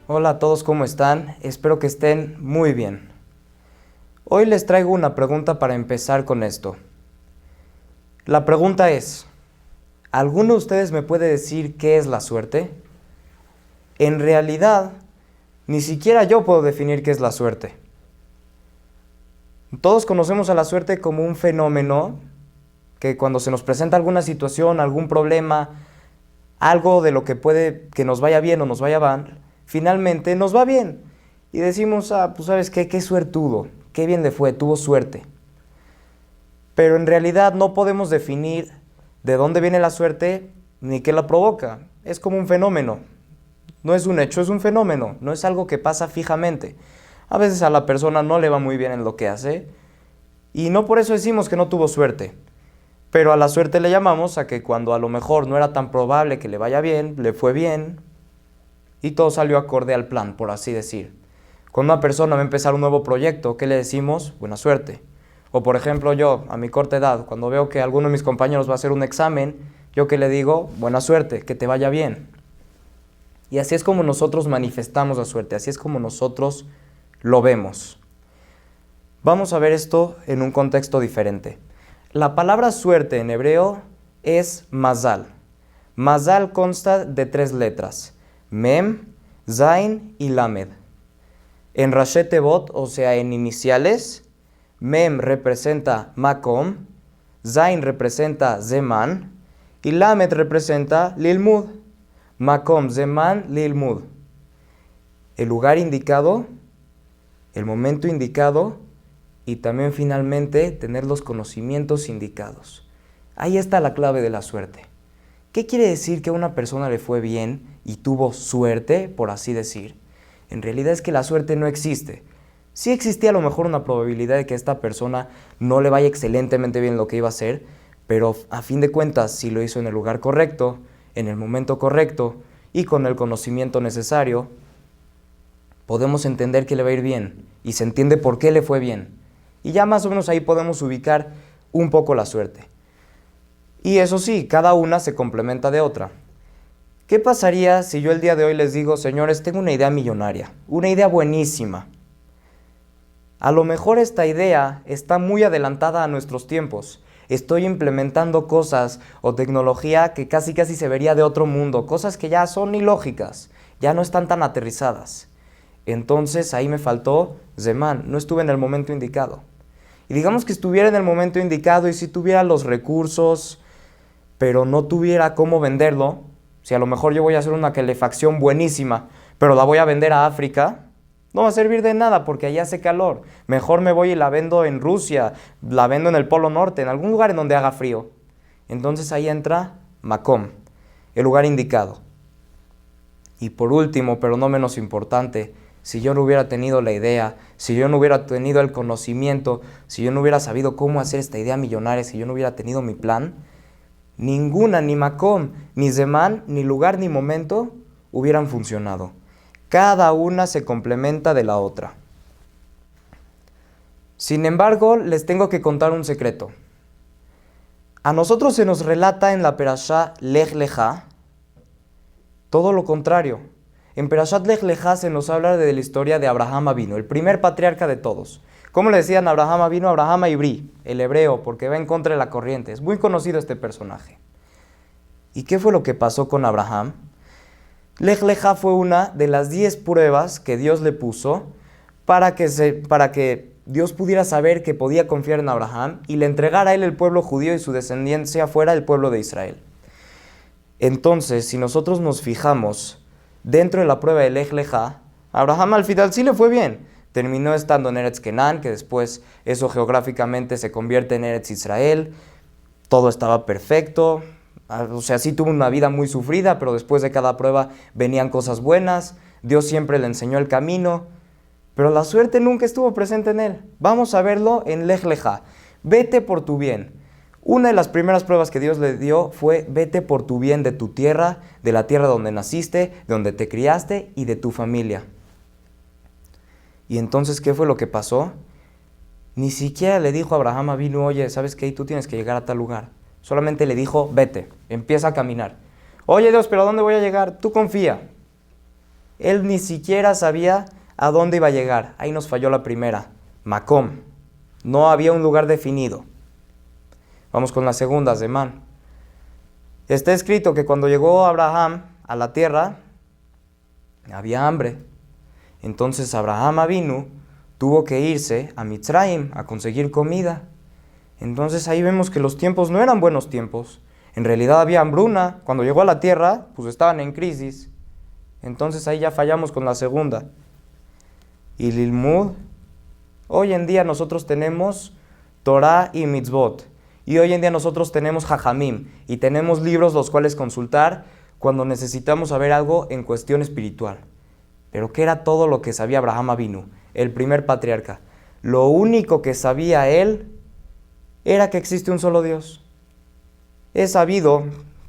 Hola a todos, ¿cómo están? Espero que estén muy bien. Hoy les traigo una pregunta para empezar con esto. La pregunta es, ¿alguno de ustedes me puede decir qué es la suerte? En realidad, ni siquiera yo puedo definir qué es la suerte. Todos conocemos a la suerte como un fenómeno que cuando se nos presenta alguna situación, algún problema, algo de lo que puede que nos vaya bien o nos vaya mal, finalmente nos va bien. Y decimos, pues sabes qué suertudo, qué bien le fue, tuvo suerte. Pero en realidad no podemos definir de dónde viene la suerte ni qué la provoca. Es como un fenómeno. No es un hecho, es un fenómeno. No es algo que pasa fijamente. A veces a la persona no le va muy bien en lo que hace y no por eso decimos que no tuvo suerte. Pero a la suerte le llamamos a que cuando a lo mejor no era tan probable que le vaya bien, le fue bien y todo salió acorde al plan, por así decir. Cuando una persona va a empezar un nuevo proyecto, ¿qué le decimos? Buena suerte. O por ejemplo yo, a mi corta edad, cuando veo que alguno de mis compañeros va a hacer un examen, ¿yo qué le digo? Buena suerte, que te vaya bien. Y así es como nosotros manifestamos la suerte, así es como nosotros lo vemos. Vamos a ver esto en un contexto diferente. La palabra suerte en hebreo es mazal. Mazal consta de 3 letras, mem, zain y lamed. En Rashi Tevot, o sea en iniciales, mem representa makom, zain representa zeman y lamed representa lilmud. Makom, zeman, lilmud. El lugar indicado, el momento indicado y también finalmente tener los conocimientos indicados. Ahí está la clave de la suerte. ¿Qué quiere decir que a una persona le fue bien y tuvo suerte, por así decir? En realidad es que la suerte no existe. Sí existía a lo mejor una probabilidad de que a esta persona no le vaya excelentemente bien lo que iba a hacer, pero a fin de cuentas, si lo hizo en el lugar correcto, en el momento correcto y con el conocimiento necesario, podemos entender que le va a ir bien y se entiende por qué le fue bien. Y ya más o menos ahí podemos ubicar un poco la suerte. Y eso sí, cada una se complementa de otra. ¿Qué pasaría si yo el día de hoy les digo, señores, tengo una idea millonaria, una idea buenísima? A lo mejor esta idea está muy adelantada a nuestros tiempos. Estoy implementando cosas o tecnología que casi se vería de otro mundo, cosas que ya son ilógicas, ya no están tan aterrizadas. Entonces ahí me faltó Zeman, no estuve en el momento indicado. Y digamos que estuviera en el momento indicado y si tuviera los recursos, pero no tuviera cómo venderlo, si a lo mejor yo voy a hacer una calefacción buenísima, pero la voy a vender a África, no va a servir de nada porque allá hace calor. Mejor me voy y la vendo en Rusia, la vendo en el Polo Norte, en algún lugar en donde haga frío. Entonces ahí entra Makom, el lugar indicado. Y por último, pero no menos importante, si yo no hubiera tenido la idea, si yo no hubiera tenido el conocimiento, si yo no hubiera sabido cómo hacer esta idea millonaria, si yo no hubiera tenido mi plan, ninguna, ni Makom, ni Zeman, ni lugar, ni momento hubieran funcionado. Cada una se complementa de la otra. Sin embargo, les tengo que contar un secreto. A nosotros se nos relata en la Perashá Lech Lejá todo lo contrario. En Perashat Lech Lejá se nos habla de la historia de Abraham Avinu, el primer patriarca de todos. ¿Cómo le decían a Abraham Avinu? Abraham Ibrí, el hebreo, porque va en contra de la corriente. Es muy conocido este personaje. ¿Y qué fue lo que pasó con Abraham? Lech Lejá fue una de las 10 pruebas que Dios le puso para que Dios pudiera saber que podía confiar en Abraham y le entregara a él el pueblo judío y su descendencia fuera el pueblo de Israel. Entonces, si nosotros nos fijamos dentro de la prueba de Lech Lejá, Abraham al final sí le fue bien. Terminó estando en Eretz Kenán, que después eso geográficamente se convierte en Eretz Israel. Todo estaba perfecto. O sea, sí tuvo una vida muy sufrida, pero después de cada prueba venían cosas buenas. Dios siempre le enseñó el camino, pero la suerte nunca estuvo presente en él. Vamos a verlo en Lech Lejá. Vete por tu bien. Una de las primeras pruebas que Dios le dio fue vete por tu bien de tu tierra, de la tierra donde naciste, de donde te criaste y de tu familia. Y entonces, ¿qué fue lo que pasó? Ni siquiera le dijo a Abraham Avinu, oye, ¿sabes qué? Tú tienes que llegar a tal lugar. Solamente le dijo, vete, empieza a caminar. Oye Dios, ¿pero a dónde voy a llegar? Tú confía. Él ni siquiera sabía a dónde iba a llegar. Ahí nos falló la primera. Macom. No había un lugar definido. Vamos con la segunda, Zemán. Está escrito que cuando llegó Abraham a la tierra, había hambre. Entonces Abraham Avinu tuvo que irse a Mitzrayim a conseguir comida. Entonces ahí vemos que los tiempos no eran buenos tiempos. En realidad había hambruna. Cuando llegó a la tierra, pues estaban en crisis. Entonces ahí ya fallamos con la segunda. Y Lilmud, hoy en día nosotros tenemos Torah y Mitzvot. Y hoy en día nosotros tenemos Jajamim. Y tenemos libros los cuales consultar cuando necesitamos saber algo en cuestión espiritual. Pero ¿qué era todo lo que sabía Abraham Avinu, el primer patriarca? Lo único que sabía él era que existe un solo Dios. He sabido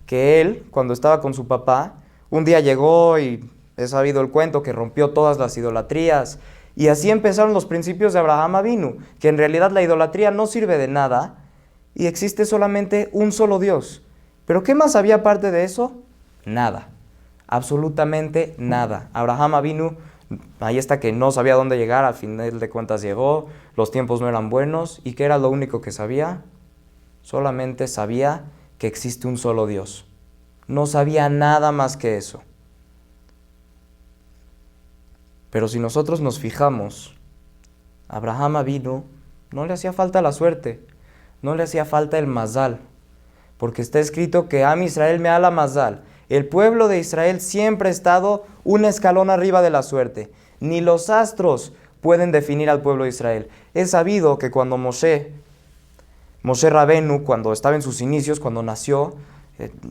que él, cuando estaba con su papá, un día llegó y he sabido el cuento que rompió todas las idolatrías. Y así empezaron los principios de Abraham Avinu, que en realidad la idolatría no sirve de nada y existe solamente un solo Dios. ¿Pero qué más había aparte de eso? Nada. Absolutamente nada. Abraham Avinu, ahí está que no sabía dónde llegar, al final de cuentas llegó, los tiempos no eran buenos. ¿Y qué era lo único que sabía? Solamente sabía que existe un solo Dios. No sabía nada más que eso. Pero si nosotros nos fijamos, Abraham Avinu no le hacía falta la suerte, no le hacía falta el mazal, porque está escrito que Am Israel me ala mazal. El pueblo de Israel siempre ha estado un escalón arriba de la suerte. Ni los astros pueden definir al pueblo de Israel. Es sabido que cuando Moshe Rabenu, cuando estaba en sus inicios, cuando nació,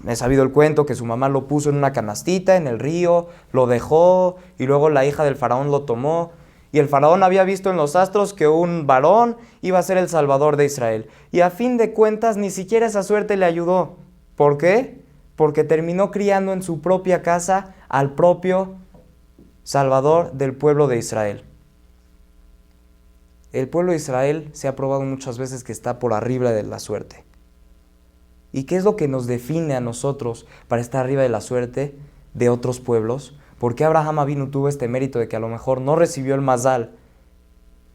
he sabido el cuento que su mamá lo puso en una canastita en el río, lo dejó y luego la hija del faraón lo tomó. Y el faraón había visto en los astros que un varón iba a ser el salvador de Israel. Y a fin de cuentas ni siquiera esa suerte le ayudó. ¿Por qué? Porque terminó criando en su propia casa al propio salvador del pueblo de Israel. El pueblo de Israel se ha probado muchas veces que está por arriba de la suerte. ¿Y qué es lo que nos define a nosotros para estar arriba de la suerte de otros pueblos? ¿Por qué Abraham Avinu tuvo este mérito de que a lo mejor no recibió el mazal,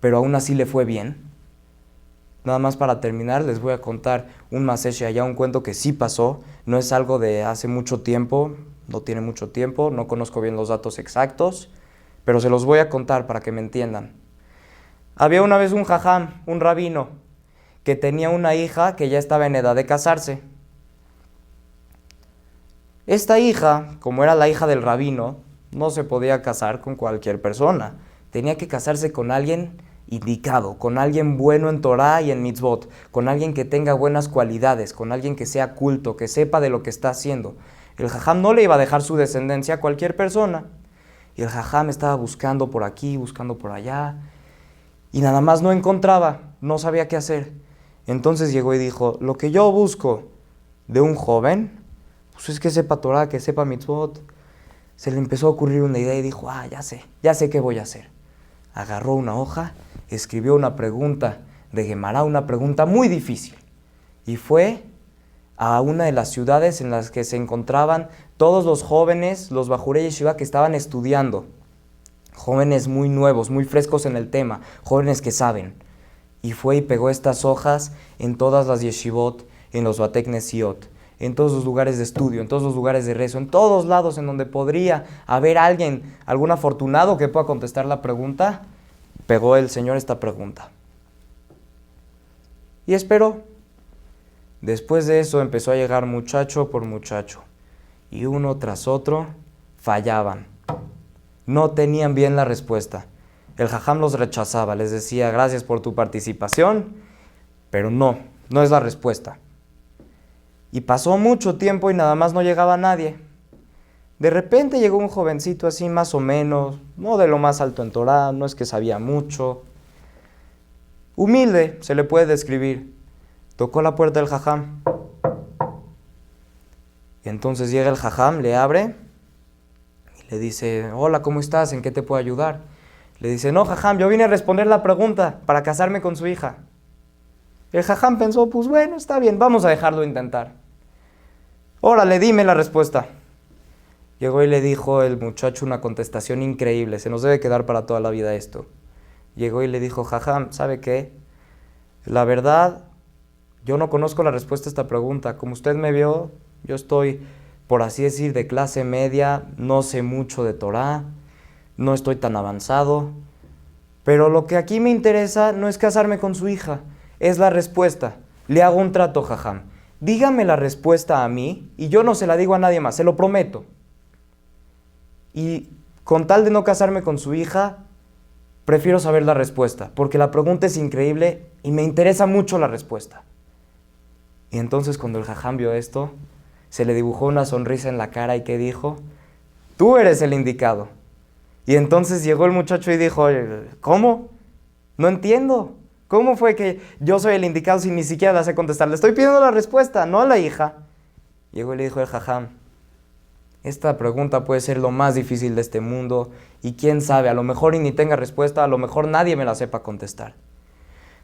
pero aún así le fue bien? Nada más para terminar, les voy a contar un Maseh allá, un cuento que sí pasó. No es algo de hace mucho tiempo, no tiene mucho tiempo, no conozco bien los datos exactos, pero se los voy a contar para que me entiendan. Había una vez un jajam, un rabino, que tenía una hija que ya estaba en edad de casarse. Esta hija, como era la hija del rabino, no se podía casar con cualquier persona. Tenía que casarse con alguien indicado, con alguien bueno en Torah y en Mitzvot, con alguien que tenga buenas cualidades, con alguien que sea culto, que sepa de lo que está haciendo. El jajam no le iba a dejar su descendencia a cualquier persona. Y el jajam estaba buscando por aquí, buscando por allá, y nada más no encontraba, no sabía qué hacer. Entonces llegó y dijo, lo que yo busco de un joven, pues es que sepa Torah, que sepa Mitzvot. Se le empezó a ocurrir una idea y dijo, ya sé qué voy a hacer. Agarró una hoja, escribió una pregunta de Gemara, una pregunta muy difícil. Y fue a una de las ciudades en las que se encontraban todos los jóvenes, los Bajurei Yeshiva que estaban estudiando. Jóvenes muy nuevos, muy frescos en el tema, jóvenes que saben. Y fue y pegó estas hojas en todas las yeshivot, en los Batek Nesiot, en todos los lugares de estudio, en todos los lugares de rezo, en todos lados en donde podría haber alguien, algún afortunado que pueda contestar la pregunta. Pegó el Señor esta pregunta. Y esperó. Después de eso empezó a llegar muchacho por muchacho. Y uno tras otro fallaban. No tenían bien la respuesta. El jajam los rechazaba, les decía, gracias por tu participación, pero no es la respuesta. Y pasó mucho tiempo y nada más no llegaba nadie. De repente llegó un jovencito así más o menos, no de lo más alto en Torah, no es que sabía mucho. Humilde, se le puede describir. Tocó la puerta del jajam. Y entonces llega el jajam, le abre y le dice, hola, ¿cómo estás? ¿En qué te puedo ayudar? Le dice, no, jajam, yo vine a responder la pregunta para casarme con su hija. El jajam pensó, pues bueno, está bien, vamos a dejarlo intentar. Órale, dime la respuesta. Llegó y le dijo el muchacho una contestación increíble, se nos debe quedar para toda la vida esto. Llegó y le dijo, Jajam, ¿sabe qué? La verdad, yo no conozco la respuesta a esta pregunta. Como usted me vio, yo estoy, por así decir, de clase media, no sé mucho de Torá, no estoy tan avanzado, pero lo que aquí me interesa no es casarme con su hija, es la respuesta. Le hago un trato, Jajam. Dígame la respuesta a mí y yo no se la digo a nadie más, se lo prometo. Y con tal de no casarme con su hija, prefiero saber la respuesta, porque la pregunta es increíble y me interesa mucho la respuesta. Y entonces cuando el jajam vio esto, se le dibujó una sonrisa en la cara y que dijo, tú eres el indicado. Y entonces llegó el muchacho y dijo, ¿cómo? No entiendo. ¿Cómo fue que yo soy el indicado si ni siquiera la sé contestar? Le estoy pidiendo la respuesta, no a la hija. Llegó y le dijo el jajam, esta pregunta puede ser lo más difícil de este mundo y quién sabe, a lo mejor y ni tenga respuesta, a lo mejor nadie me la sepa contestar.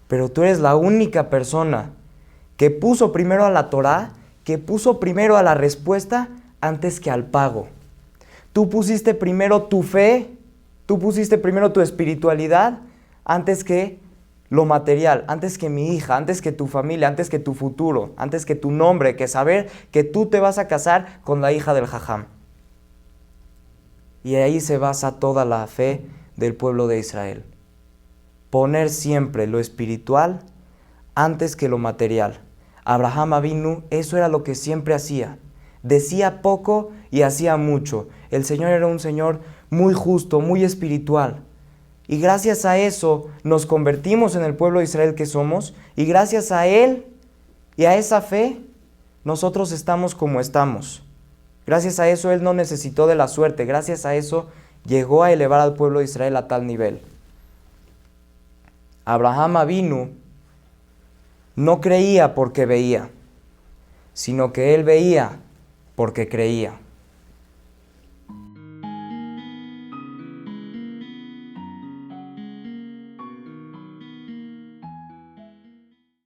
Pero tú eres la única persona que puso primero a la Torá, que puso primero a la respuesta antes que al pago. Tú pusiste primero tu fe, tú pusiste primero tu espiritualidad antes que lo material, antes que mi hija, antes que tu familia, antes que tu futuro, antes que tu nombre, que saber que tú te vas a casar con la hija del jajam. Y ahí se basa toda la fe del pueblo de Israel. Poner siempre lo espiritual antes que lo material. Abraham Avinu, eso era lo que siempre hacía. Decía poco y hacía mucho. El Señor era un Señor muy justo, muy espiritual. Y gracias a eso nos convertimos en el pueblo de Israel que somos. Y gracias a Él y a esa fe, nosotros estamos como estamos. Gracias a eso Él no necesitó de la suerte. Gracias a eso llegó a elevar al pueblo de Israel a tal nivel. Abraham Avinu no creía porque veía, sino que él veía porque creía.